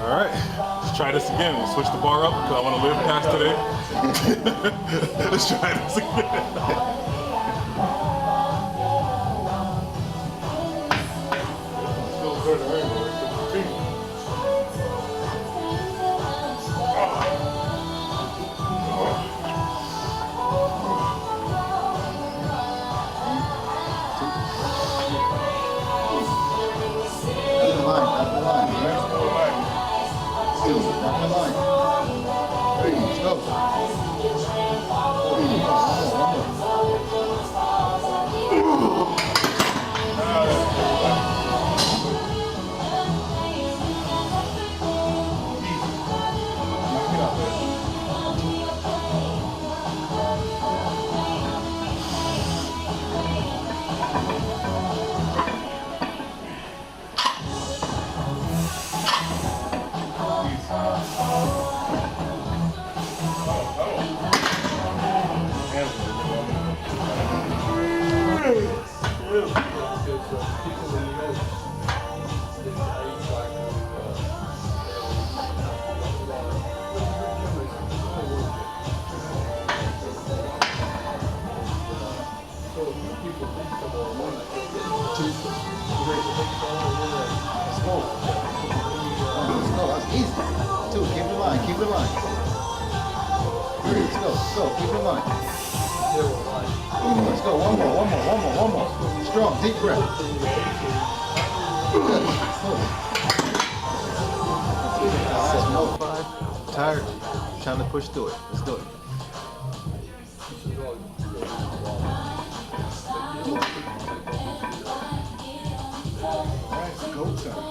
Alright, let's try this again. We'll switch the bar up because I want to live past today. Let's try this again. Keep it in line. Let's go. Keep it in line. Let's go. One more. Strong, deep breath. Good. Tired. Time to push through it. Let's do it. All right, go time.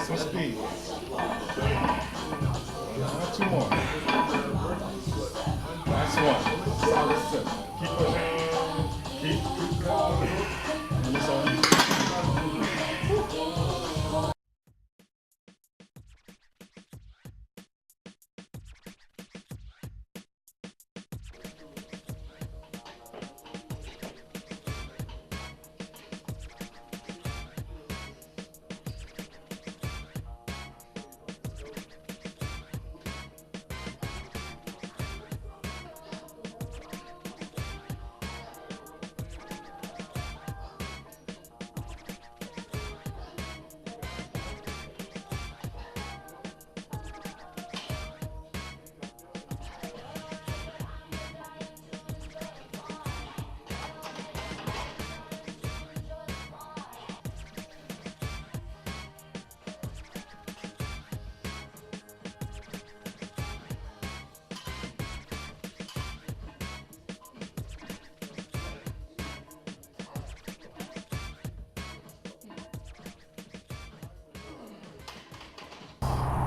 Some speed. Two more. Last one. Keep pushing. Keep going. And it's on.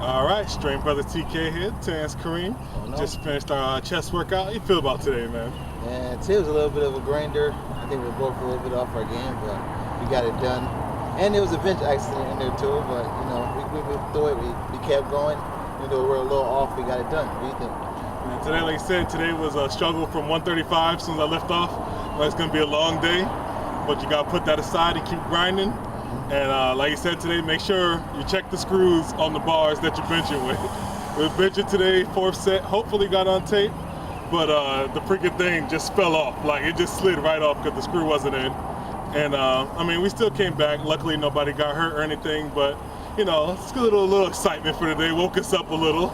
All right, Strength Brother TK here, Terrance Kareem. Just finished our chest workout. How you feel about today, man? And today was a little bit of a grinder. I think we were both a little bit off our game, but we got it done. And there was a bench accident in there too, but you know, we moved through it. We kept going. Even though we were a little off, we got it done. What do you think? And today, like I said, today was a struggle from 135 as soon as I lift off. Well, it's gonna be a long day, but you gotta put that aside and keep grinding. And like I said today, make sure you check the screws on the bars that you're benching with. We're benching today, 4th set, hopefully got on tape, but the freaking thing just fell off. Like it just slid right off because the screw wasn't in. And I mean, we still came back. Luckily nobody got hurt or anything, but you know, it's a little excitement for today. Woke us up a little,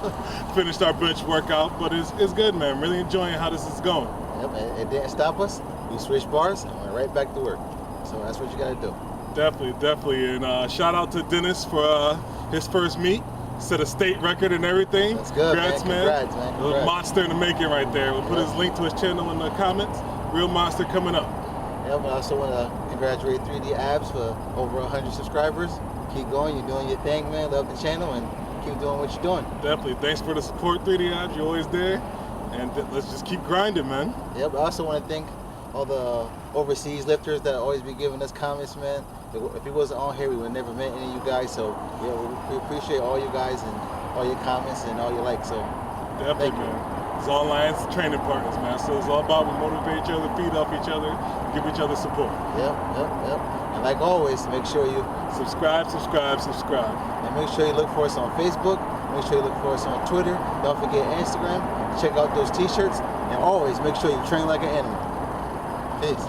finished our bench workout, but it's good, man. Really enjoying how this is going. Yep, it didn't stop us. We switched bars and went right back to work. So that's what you gotta do. Definitely. And shout out to Dennis for his first meet. Set a state record and everything. That's good, Congrats, man. Congrats, man. A little monster in the making right there. We'll put his link to his channel in the comments. Real monster coming up. Yeah, but I also want to congratulate 3D Abs for over 100 subscribers. Keep going. You're doing your thing, man. Love the channel and keep doing what you're doing. Definitely. Thanks for the support, 3D Abs. You're always there. And let's just keep grinding, man. Yeah, but I also want to thank all the overseas lifters that always be giving us comments, man. If he wasn't on here, we would have never met any of you guys. So yeah, we appreciate all you guys and all your comments and all your likes. So definitely, man. It's online training partners, man. So it's all about we motivate each other, feed off each other, give each other support. Yep. And like always, make sure you subscribe. And make sure you look for us on Facebook. Make sure you look for us on Twitter. Don't forget Instagram. Check out those t-shirts. And always make sure you train like an animal. Peace.